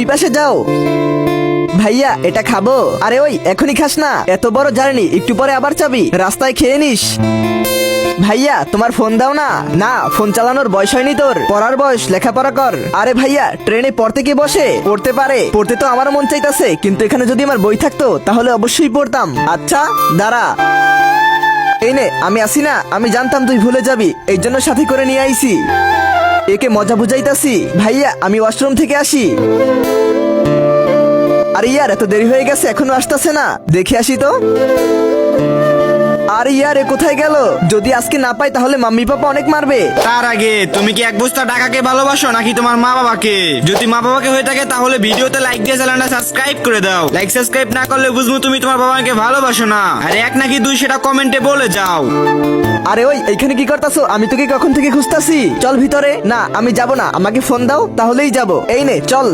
ওই পাশে যাও। ভাইয়া এটা খাবো? আরে ওই এখনই খাস না, এত বড় জার্নি, একটু পরে আবার চাবি, রাস্তায় খেয়ে নিস। ভাইয়া তোমার ফোন দাও না। না, ফোন চালানোর বয়স হয়নি তোর, পড়ার বয়স, লেখাপড়া কর। আরে ভাইয়া ট্রেনে পড়তে কে বসে? পড়তে পারে, পড়তে তো আমারও মন চাইতাছে, কিন্তু এখানে যদি আমার বই থাকতো তাহলে অবশ্যই পড়তাম। আচ্ছা দাঁড়া, এই নে, আমি আসি না, আমি জানতাম তুই ভুলে যাবি, এই জন্য সাথে করে নিয়ে আইছি। একে মজা বুঝাইতাছি। ভাইয়া আমি ওয়াশরুম থেকে আসি। আরে ইয়ার এত দেরি হয়ে গেছে, এখনো আসতেছে না, দেখে আসি তো। আরে ইয়ার এ কোথায় গেল? যদি আজকে না পাই তাহলে মাম্মি পাপা অনেক মারবে। তার আগে তুমি কি এক বস্তা টাকাকে ভালোবাসো নাকি তোমার মা বাবাকে? যদি মা বাবাকে হয়ে থাকে তাহলে ভিডিওতে লাইক দিয়ে চ্যানেলটা সাবস্ক্রাইব করে দাও। লাইক সাবস্ক্রাইব না করলে বুঝবো তুমি তোমার বাবাকে ভালোবাসো না। আর এক নাকি দুই সেটা কমেন্টে বলে যাও। আরে ওই এইখানে কি করতাছো? আমি তোকে কখন থেকে খুঁজতাছি। চল ভিতরে। না আমি যাব না, আমাকে ফোন দাও তাহলেই যাব। এই নে চল।